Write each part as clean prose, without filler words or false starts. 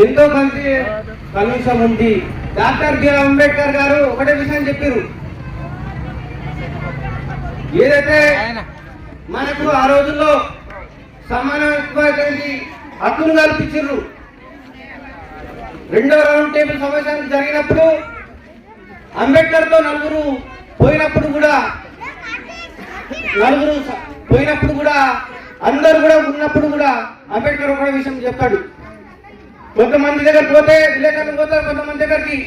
ఎంతో మంది కనీసం ఉంది. డాక్టర్ బిఆర్ అంబేద్కర్ గారు ఒకటే విషయం చెప్పారు, ఏదైతే మనకు ఆ రోజుల్లో సమానమైనటువంటి హక్కులు కల్పించారు. రెండో రౌండ్ టేబుల్ సమావేశం జరిగినప్పుడు అంబేద్కర్ తో నలుగురు పోయినప్పుడు కూడా అందరు కూడా ఉన్నప్పుడు కూడా అంబేద్కర్ ఒక విషయం చెప్పాడు. కొంతమంది దగ్గర పోతే విలేకరులు పోతారు, కొంతమంది దగ్గరికి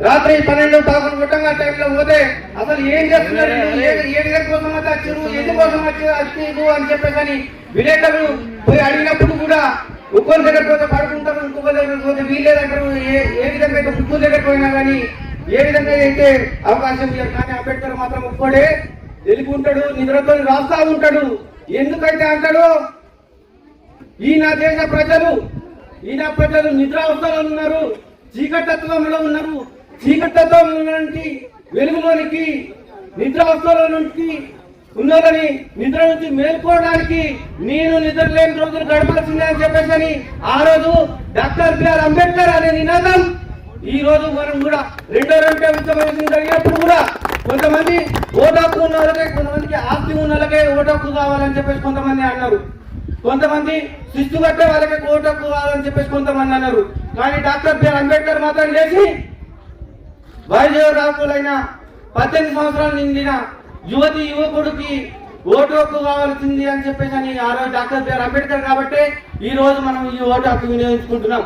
రాత్రి 12, 11 గంటల టైంలో పోతే అసలు ఏం చేస్తున్నారు, ఏ దగ్గర కోసం అయితే వచ్చారు, ఎందుకోసం వచ్చేది అని చెప్పేసి విలేకరులు పోయి అడిగినప్పుడు కూడా ఒక్కొక్క దగ్గర పోతే పడుకుంటారు, ఇంకొక దగ్గర పోతే వీళ్ళే దగ్గర ఏ విధంగా అయితే ముగ్గురు దగ్గర పోయినా కానీ ఏ విధంగా అయితే అవకాశం లేదు. కానీ అంబేద్కర్ మాత్రం ఒక్కడే వెళ్ళుకుంటాడు, నిద్రతో రాస్తా ఉంటాడు. ఎందుకైతే అంటాడు, ఈయన దేశ ప్రజలు నిద్రావస్థలో ఉన్నారు, చీకటత్వంలో ఉన్నారు. చీకటత్వం నుండి వెలుగులోనికి, నిద్రావస్థలో నుంచి ఉన్నదని నిద్ర నుంచి మేల్కోవడానికి నేను నిద్ర లేని రోజులు గడపాల్సిందే అని చెప్పేసి ఆ రోజు డాక్టర్ బిఆర్ అంబేద్కర్ అనే నినాదం ఈ రోజు మనం కూడా రెండో ఉద్యమం జరిగినప్పుడు కూడా కొంతమంది ఓటాకు ఉన్న వాళ్ళకే, కొంతమందికి ఆస్తి ఉన్న వాళ్ళకే ఓటాకు కావాలని చెప్పేసి కొంతమంది అన్నారు, కొంతమంది శిస్తు కట్టే వాళ్ళకి ఓటాకు కావాలని చెప్పేసి కొంతమంది అన్నారు. కానీ డాక్టర్ బిఆర్ అంబేద్కర్ మాత్రం లేచి వైద్యులైన 18 సంవత్సరాలు నిండిన యువకుడికి ఓటు హక్కు కావాల్సింది అని చెప్పేసి ఆ రోజు డాక్టర్ బిఆర్ అంబేద్కర్ కాబట్టి ఈ రోజు మనం ఈ ఓటు హక్కు వినియోగించుకుంటున్నాం.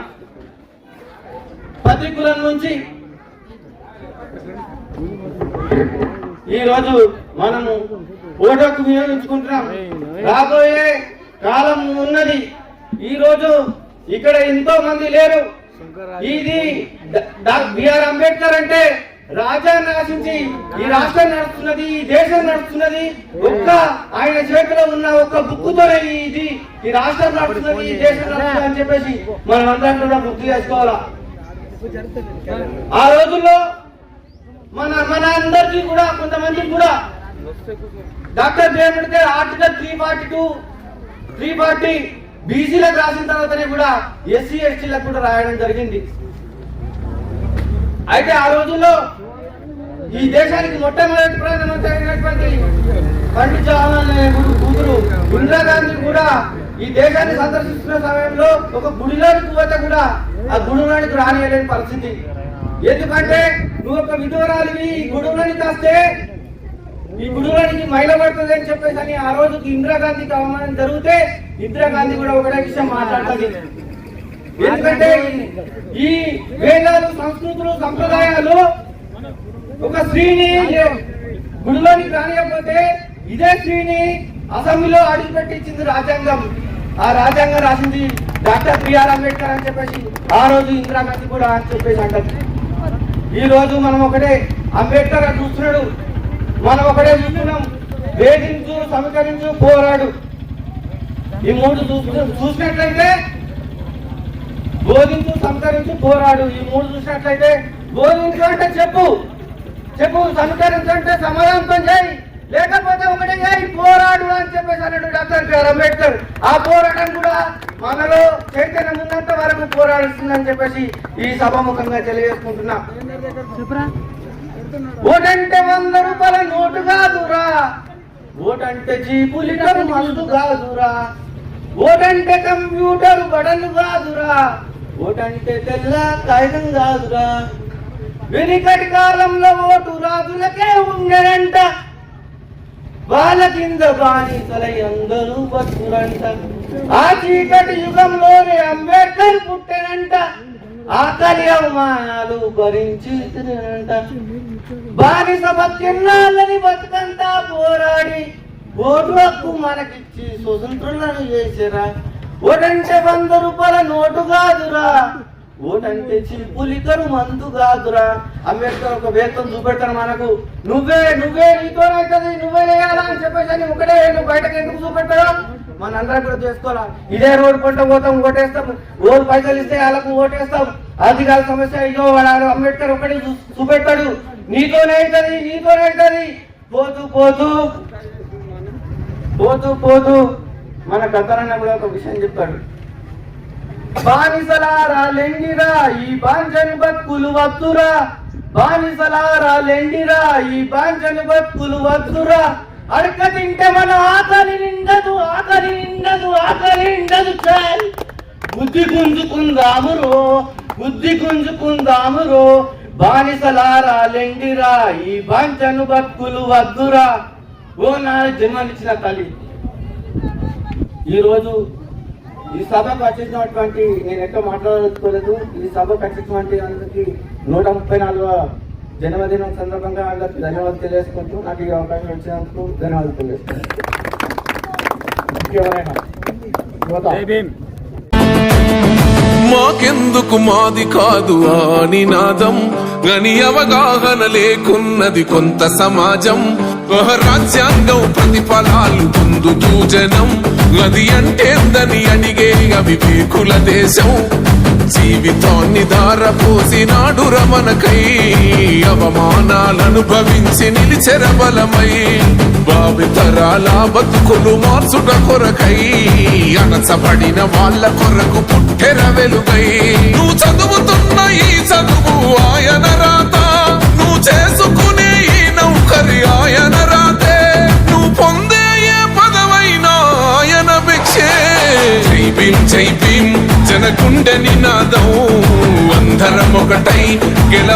పత్రికల నుంచి ఈ రోజు మనము ఓటు హక్కు వినియోగించుకుంటున్నాం. రాబోయే కాలం ఉన్నది. ఈ రోజు ఇక్కడ ఎంతో మంది లేరు. ఇది బిఆర్ అంబేద్కర్ అంటే రాజ్యాన్ని రచించి ఈ రాష్ట్రం నడుస్తున్నది, ఈ దేశం నడుస్తున్నది ఒక్క ఆయన చేతిలో ఉన్న ఒక్క బుక్కుతోనే ఈ రాష్ట్రం నడుస్తున్నది, ఈ దేశం నడుస్తున్నది అని చెప్పేసి మనం అందరం కూడా గుర్తు చేసుకోవాలా. ఆ రోజుల్లో మన అందరికీ కూడా కొంతమందికి కూడా డాక్టర్ బిఆర్ అంబేద్కర్ ఆర్టికల్ 342, 340 బీసీలకు రాసిన తర్వాతనే కూడా ఎస్సీ ఎస్టీలకు కూడా రాయడం జరిగింది. అయితే ఆ రోజుల్లో ఈ దేశానికి మొట్టమొదటి ప్రధానమంత్రి అయినటువంటి పండిట్ జవహర్లాల్ నెహ్రూ కూతురు ఇందిరాగాంధీ కూడా ఈ దేశాన్ని సందర్శిస్తున్న సమయంలో ఒక గుడిలోనికి పోతే కూడా ఆ గుడిలోనికి రానియలేని పరిస్థితి. ఎందుకంటే నువ్వు ఒక విధవరాలివి, ఈ గుడిలోనికి వస్తే ఈ గుడిలోనికి మైల పడుతుంది అని చెప్పేసి ఆ రోజుకి ఇందిరాగాంధీకి అవమానం జరిగితే ఇందిరాగాంధీ కూడా ఒకటే విషయం మాట్లాడుతుంది. ఎందుకంటే ఈ వేదాలు, సంస్కృతులు, సంప్రదాయాలు ఒక స్త్రీని గుడిలోనికి రానియకపోతే ఇదే స్త్రీని అసెంబ్లీలో అడుగుపెట్టించింది రాజ్యాంగం. ఆ రాజ్యాంగం రాసింది డాక్టర్ బిఆర్ అంబేద్కర్ అని చెప్పేసి ఆ రోజు ఇందిరాగాంధీ కూడా అని చెప్పేసి అంటారు. ఈ రోజు మనం ఒకటే అంబేద్కర్ చూస్తున్నాడు, మనం ఒకటే చూస్తున్నాం. వేధించు, సమీకరించు, పోరాడు, ఈ మూడు చూసినట్లయితే బోధించు, సంస్కరించు, పోరాడు, ఈ మూడు చూసినట్లయితే బోధించు అంటే చెప్పు, సమీకరించు అంటే సమాధానం చేయి, లేకపోతే ఒకటే చేయి, పోరాడు అని చెప్పేసి అన్నాడు డాక్టర్ బిఆర్ అంబేద్కర్. ఆ పోరాటం కూడా మనలో చైతన్యం ఉన్నంత వరకు పోరాడుతుందని చెప్పేసి ఈ సభాముఖంగా తెలియజేసుకుంటున్నా. ఓటంటే 100 రూపాయల నోటు కాదురా, ఓటంటే జీపు లీటర్ మందు కాదురా, ఓటంటే కంప్యూటర్ బటన్లు కాదురా, ఓటంటే తెల్ల కాగితం కాదురా. వెనుకటి కాలంలో ఓటు రాజులకే ఉండేనంట, వాళ్ళ కింద బానిసలై అందరూ బతుకురంట. ఆ చీకటి యుగంలోనే అంబేద్కర్ పుట్టెనంట, ఆకలి అవమానాలు భరించి తినంట. బానిస బతికిన్నాళ్ళని బతుకంతా పోరాడి ఓటు హక్కు మనకిచ్చి స్వతంత్రులను చేసిరా. ఓటంటే 100 రూపాయల నోటు కాదురా, ఓటంటే చిల్పులికరు మందు కాదురా. అంబేద్కర్ ఒక వేతం చూపెడతాను మనకు, నువ్వే నీతోనైతుంది, నువ్వే వేయాలా అని చెప్పేసి ఒకటే నువ్వు బయటకు ఎందుకు చూపెట్టావు మనందరం కూడా చేసుకోవాలా. ఇదే రోడ్డు పంట పోతాం, ఓటేస్తాం, ఓటు పైసలు ఇస్తే వాళ్ళకు ఓటేస్తాం. అది కాదు సమస్య. ఇదో వాడు అంబేద్కర్ ఒకటి చూపెట్టాడు, నీతోనే అవుతుంది. పోతూ మన కథలన్న కూడా ఒక విషయం చెప్పాడు. బానిసలారా లెండిరా ఈ బాంచని బతుకులు వద్దురా, బానిసలారా లెండిరా ఈ బాంచని బతుకులు వద్దురా, అడక తింటే మన ఆకలి నిండదు, ఆకలి నిండదు, ఆకలి నిండదు. బుద్ధి గుంజుకుందామురో, బుద్ధి గుంజుకుందామురో, బానిసలారా లెండిరా ఈ బాంచను బతుకులు వద్దురా. ఓ నా జన్మనిచ్చిన తల్లి, ఈరోజు ఈ సభకు వచ్చినటువంటి, నేను ఎక్కువ మాట్లాడుకోలేదు, ఈ సభకు వచ్చినటువంటి అందరికి 134వ జన్మదినం సందర్భంగా అందరికి ధన్యవాదాలు తెలియజేసుకుంటూ నాకు ఈ అవకాశం ఇచ్చినందుకు ధన్యవాదాలు తెలియజేసుకుంటాను. ఇంకెవరైనా మాకెందుకు మాది కాదు ఆ నినాదం, గని అవగాహన లేకున్నది కొంత సమాజం. రాజ్యాంగం ప్రతిఫలాలు పొందుతూ జనం, అది అంటేందని అడిగే అవివేకుల దేశం. జీవితాన్ని ధారపోసినాడు రమణకై, అవమానాలను భవించి నిలిచెర బలమై. భావితరాల బతుకులు మార్చుట కొరకై, అణచబడిన వాళ్ళ కొరకు పుట్టెర వెలుగై. నువ్వు చదువుతున్న ఈ చదువు ఆయన రాత, నువ్వు చేసుకునే ఈ నౌకరి ఆయన రాతే, నువ్వు పొందే ఏ పదవైనా ఆయన భిక్షే. జై భీం జనకుండ నినాదం, అందరం ఒకటై గెల